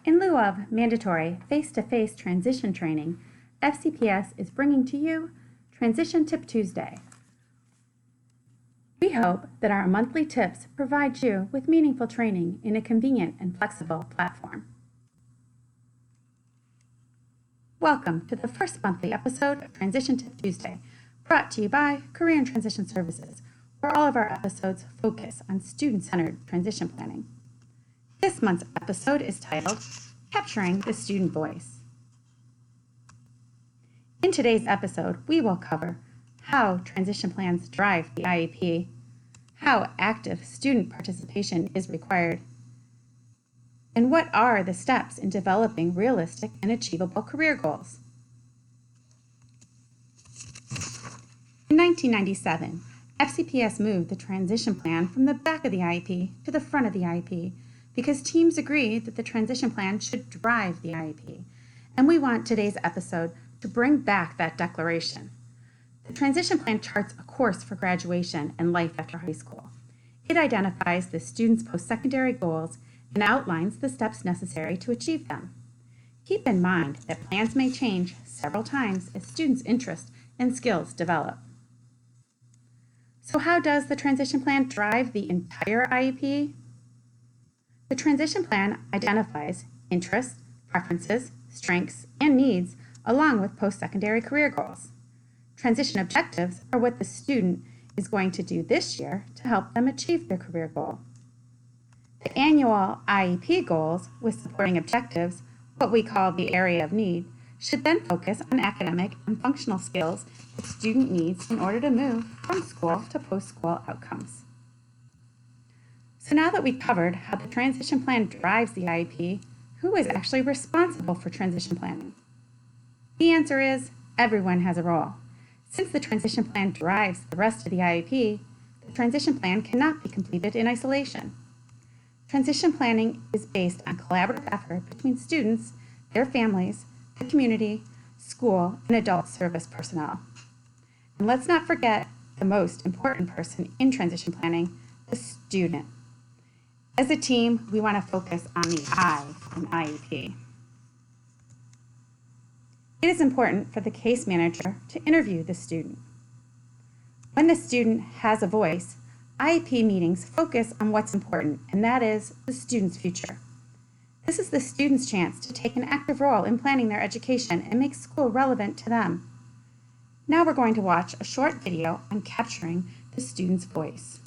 In lieu of mandatory face-to-face transition training, FCPS is bringing to you Transition Tip Tuesday. We hope that our monthly tips provide you with meaningful training in a convenient and flexible platform. Welcome to the first monthly episode of Transition Tip Tuesday, brought to you by Career and Transition Services, where all of our episodes focus on student-centered transition planning. This month's episode is titled Capturing the Student Voice. In today's episode, we will cover how transition plans drive the IEP, how active student participation is required, and what are the steps in developing realistic and achievable career goals. In 1997, FCPS moved the transition plan from the back of the IEP to the front of the IEP because teams agreed that the transition plan should drive the IEP, and we want today's episode to bring back that declaration. The transition plan charts a course for graduation and life after high school. It identifies the student's post-secondary goals and outlines the steps necessary to achieve them. Keep in mind that plans may change several times as students' interests and skills develop. So how does the transition plan drive the entire IEP? The transition plan identifies interests, preferences, strengths, and needs, along with post-secondary career goals. Transition objectives are what the student is going to do this year to help them achieve their career goal. The annual IEP goals with supporting objectives, what we call the area of need, should then focus on academic and functional skills the student needs in order to move from school to post-school outcomes. So now that we've covered how the transition plan drives the IEP, who is actually responsible for transition planning? The answer is everyone has a role. Since the transition plan drives the rest of the IEP, the transition plan cannot be completed in isolation. Transition planning is based on collaborative effort between students, their families, the community, school, and adult service personnel. And let's not forget the most important person in transition planning, the student. As a team, we want to focus on the I in IEP. It is important for the case manager to interview the student. When the student has a voice, IEP meetings focus on what's important, and that is the student's future. This is the student's chance to take an active role in planning their education and make school relevant to them. Now we're going to watch a short video on capturing the student's voice.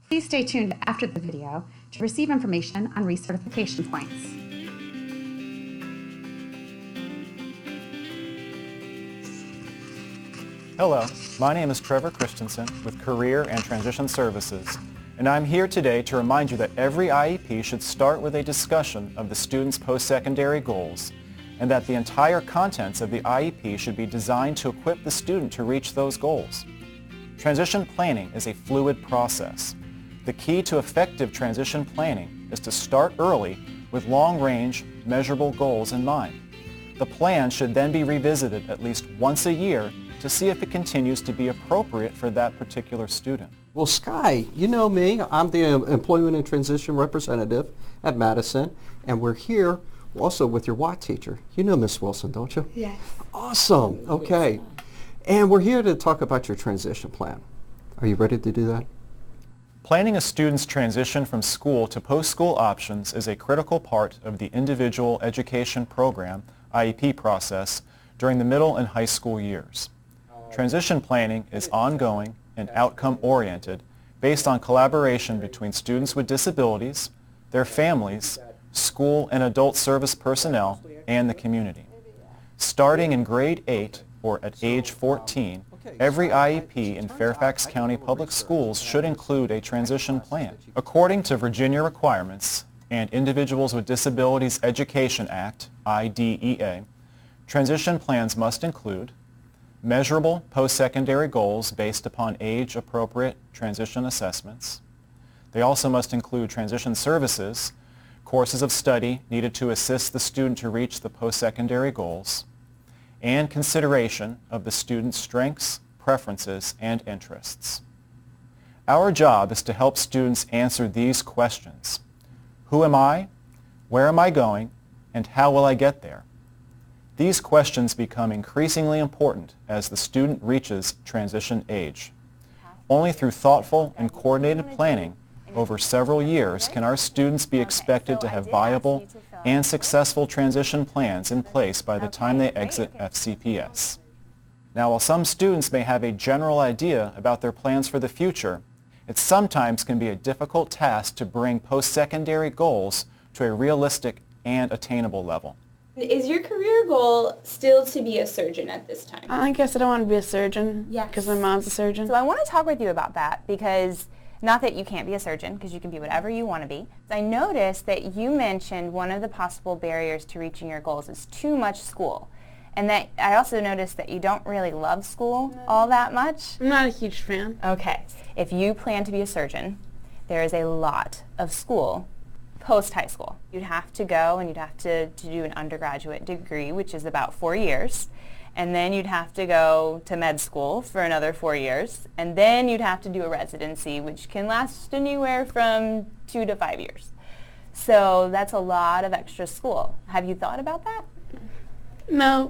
Please stay tuned after the video to receive information on recertification points. Hello, my name is Trevor Christensen with Career and Transition Services, and I'm here today to remind you that every IEP should start with a discussion of the student's post-secondary goals, and that the entire contents of the IEP should be designed to equip the student to reach those goals. Transition planning is a fluid process. The key to effective transition planning is to start early with long-range, measurable goals in mind. The plan should then be revisited at least once a year to see if it continues to be appropriate for that particular student. Well, Sky, you know me. I'm the Employment and Transition Representative at Madison, and we're here also with your WAT teacher. You know Miss Wilson, don't you? Yes. Awesome. Okay. And we're here to talk about your transition plan. Are you ready to do that? Planning a student's transition from school to post-school options is a critical part of the individual education program, IEP process, during the middle and high school years. Transition planning is ongoing and outcome-oriented based on collaboration between students with disabilities, their families, school and adult service personnel, and the community. Starting in grade 8 or at age 14, every IEP in Fairfax County Public Schools should include a transition plan. According to Virginia requirements and Individuals with Disabilities Education Act, IDEA, transition plans must include measurable post-secondary goals based upon age-appropriate transition assessments. They also must include transition services, courses of study needed to assist the student to reach the post-secondary goals, and consideration of the student's strengths, preferences, and interests. Our job is to help students answer these questions. Who am I? Where am I going, and how will I get there? These questions become increasingly important as the student reaches transition age. Only through thoughtful and coordinated planning over several years can our students be expected to have viable and successful transition plans in place by the time they exit FCPS. Now, while some students may have a general idea about their plans for the future, it sometimes can be a difficult task to bring post-secondary goals to a realistic and attainable level. Is your career goal still to be a surgeon at this time? I guess I don't want to be a surgeon. Yes. Because my mom's a surgeon. So I want to talk with you about that because not that you can't be a surgeon because you can be whatever you want to be. I noticed that you mentioned one of the possible barriers to reaching your goals is too much school. And that I also noticed that you don't really love school all that much. I'm not a huge fan. Okay. If you plan to be a surgeon, there is a lot of school post-high school. You'd have to go and you'd have to do an undergraduate degree, which is about 4 years. And then you'd have to go to med school for another 4 years. And then you'd have to do a residency, which can last anywhere from 2 to 5 years. So that's a lot of extra school. Have you thought about that? No.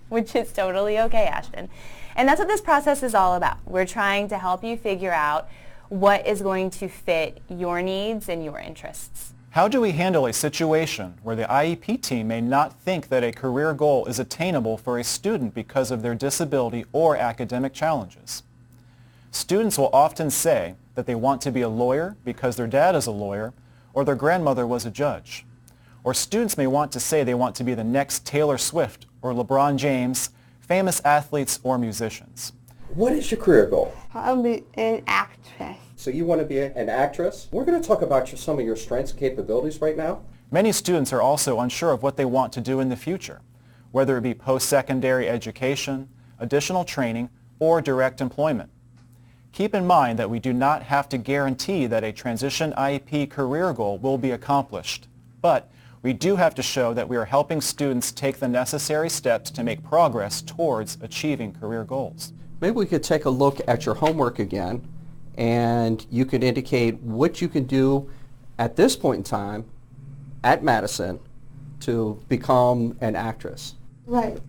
Which is totally okay, Ashton. And that's what this process is all about. We're trying to help you figure out what is going to fit your needs and your interests. How do we handle a situation where the IEP team may not think that a career goal is attainable for a student because of their disability or academic challenges? Students will often say that they want to be a lawyer because their dad is a lawyer or their grandmother was a judge. Or students may want to say they want to be the next Taylor Swift or LeBron James, famous athletes or musicians. What is your career goal? I'll be an actress. So you want to be an actress? We're going to talk about some of your strengths and capabilities right now. Many students are also unsure of what they want to do in the future, whether it be post-secondary education, additional training, or direct employment. Keep in mind that we do not have to guarantee that a transition IEP career goal will be accomplished, but we do have to show that we are helping students take the necessary steps to make progress towards achieving career goals. Maybe we could take a look at your homework again, and you could indicate what you can do at this point in time at Madison to become an actress. Right.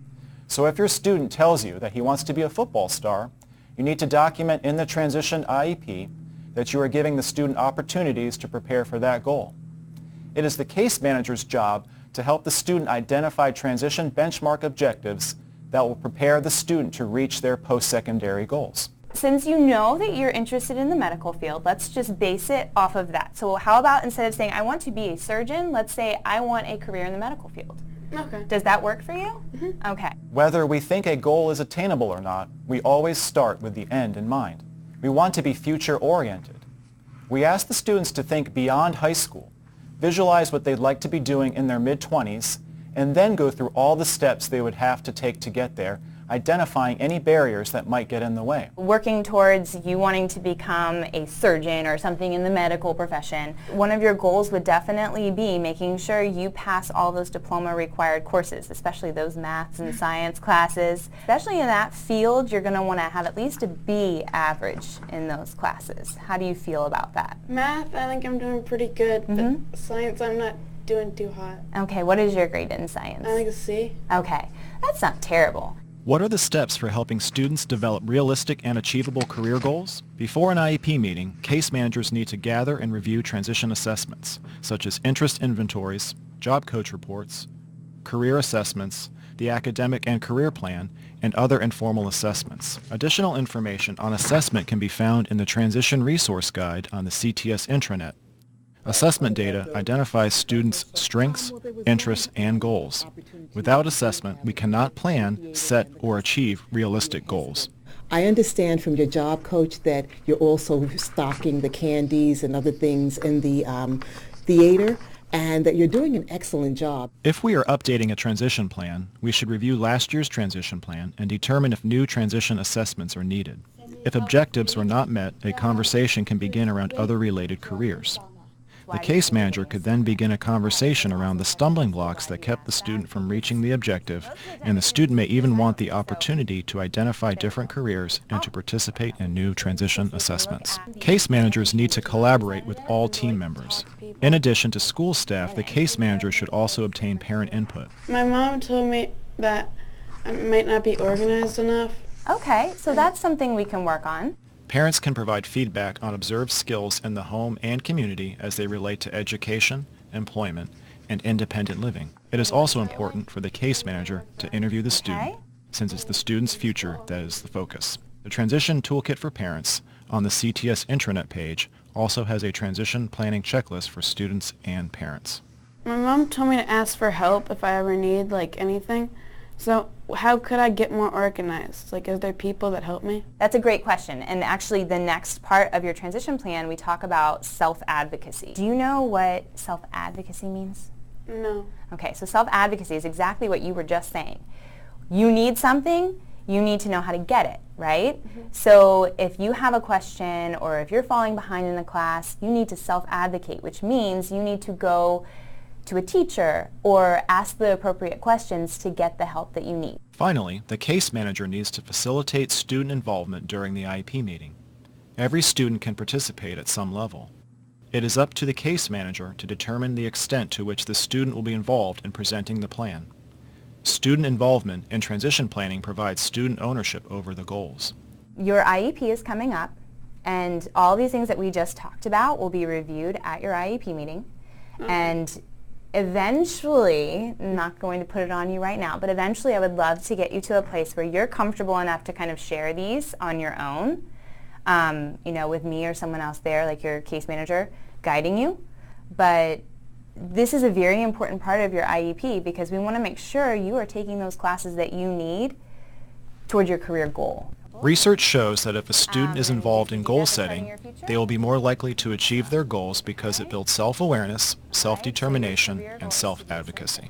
So if your student tells you that he wants to be a football star, you need to document in the transition IEP that you are giving the student opportunities to prepare for that goal. It is the case manager's job to help the student identify transition benchmark objectives that will prepare the student to reach their post-secondary goals. Since you know that you're interested in the medical field, let's just base it off of that. So how about instead of saying, I want to be a surgeon, let's say, I want a career in the medical field. Okay. Does that work for you? Mm-hmm. Okay. Whether we think a goal is attainable or not, we always start with the end in mind. We want to be future-oriented. We ask the students to think beyond high school, visualize what they'd like to be doing in their mid-20s, and then go through all the steps they would have to take to get there, identifying any barriers that might get in the way. Working towards you wanting to become a surgeon or something in the medical profession, one of your goals would definitely be making sure you pass all those diploma required courses, especially those maths and science classes. Especially in that field, you're going to want to have at least a B average in those classes. How do you feel about that? Math, I think I'm doing pretty good, but science, I'm not doing too hot. Okay, what is your grade in science? I think a C. Okay, that's not terrible. What are the steps for helping students develop realistic and achievable career goals? Before an IEP meeting, case managers need to gather and review transition assessments, such as interest inventories, job coach reports, career assessments, the academic and career plan, and other informal assessments. Additional information on assessment can be found in the Transition Resource Guide on the CTS intranet. Assessment data identifies students' strengths, interests, and goals. Without assessment, we cannot plan, set, or achieve realistic goals. I understand from your job coach that you're also stocking the candies and other things in the theater, and that you're doing an excellent job. If we are updating a transition plan, we should review last year's transition plan and determine if new transition assessments are needed. If objectives were not met, a conversation can begin around other related careers. The case manager could then begin a conversation around the stumbling blocks that kept the student from reaching the objective, and the student may even want the opportunity to identify different careers and to participate in new transition assessments. Case managers need to collaborate with all team members. In addition to school staff, the case manager should also obtain parent input. My mom told me that I might not be organized enough. Okay, so that's something we can work on. Parents can provide feedback on observed skills in the home and community as they relate to education, employment, and independent living. It is also important for the case manager to interview the student, since it's the student's future that is the focus. The Transition Toolkit for Parents on the CTS intranet page also has a transition planning checklist for students and parents. My mom told me to ask for help if I ever need anything. So how could I get more organized? Is there people that help me? That's a great question. And actually the next part of your transition plan, we talk about self-advocacy. Do you know what self-advocacy means? No. Okay, so self-advocacy is exactly what you were just saying. You need something, you need to know how to get it, right? So if you have a question or if you're falling behind in a class, you need to self-advocate, which means you need to go to a teacher or ask the appropriate questions to get the help that you need. Finally, the case manager needs to facilitate student involvement during the IEP meeting. Every student can participate at some level. It is up to the case manager to determine the extent to which the student will be involved in presenting the plan. Student involvement in transition planning provides student ownership over the goals. Your IEP is coming up, and all these things that we just talked about will be reviewed at your IEP meeting. And eventually, I'm not going to put it on you right now, but eventually I would love to get you to a place where you're comfortable enough to kind of share these on your own, with me or someone else there, like your case manager, guiding you. But this is a very important part of your IEP because we want to make sure you are taking those classes that you need towards your career goal. Research shows that if a student is involved in goal setting, they will be more likely to achieve their goals because it builds self-awareness, self-determination, and self-advocacy.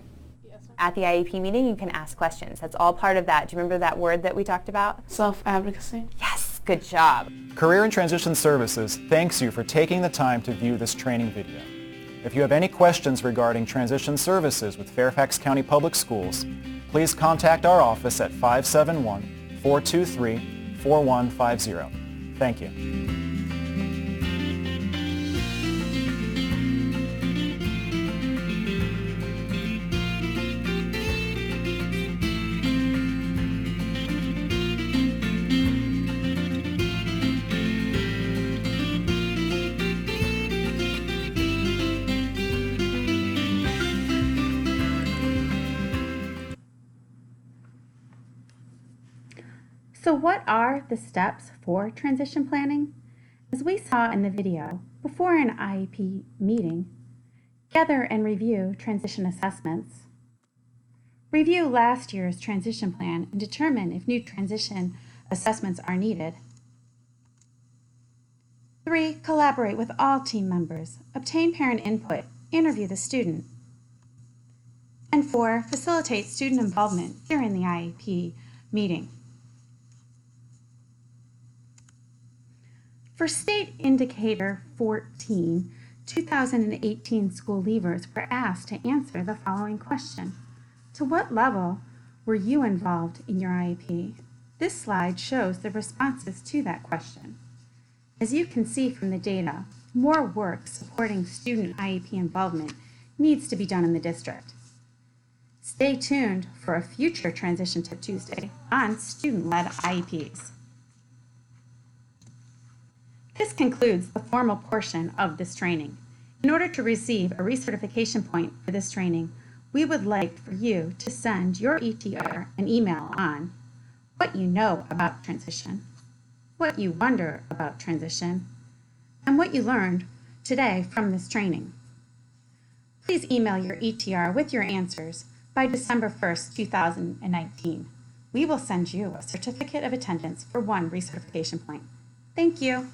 At the IEP meeting, you can ask questions. That's all part of that. Do you remember that word that we talked about? Self-advocacy. Yes, good job. Career and Transition Services thanks you for taking the time to view this training video. If you have any questions regarding transition services with Fairfax County Public Schools, please contact our office at 571-423-4150. Thank you. So what are the steps for transition planning? As we saw in the video, before an IEP meeting, gather and review transition assessments. Review last year's transition plan and determine if new transition assessments are needed. 3. Collaborate with all team members. Obtain parent input. Interview the student. And 4. Facilitate student involvement during the IEP meeting. For State Indicator 14, 2018 school leavers were asked to answer the following question. To what level were you involved in your IEP? This slide shows the responses to that question. As you can see from the data, more work supporting student IEP involvement needs to be done in the district. Stay tuned for a future Transition Tip Tuesday on student-led IEPs. This concludes the formal portion of this training. In order to receive a recertification point for this training, we would like for you to send your ETR an email on what you know about transition, what you wonder about transition, and what you learned today from this training. Please email your ETR with your answers by December 1st, 2019. We will send you a certificate of attendance for one recertification point. Thank you.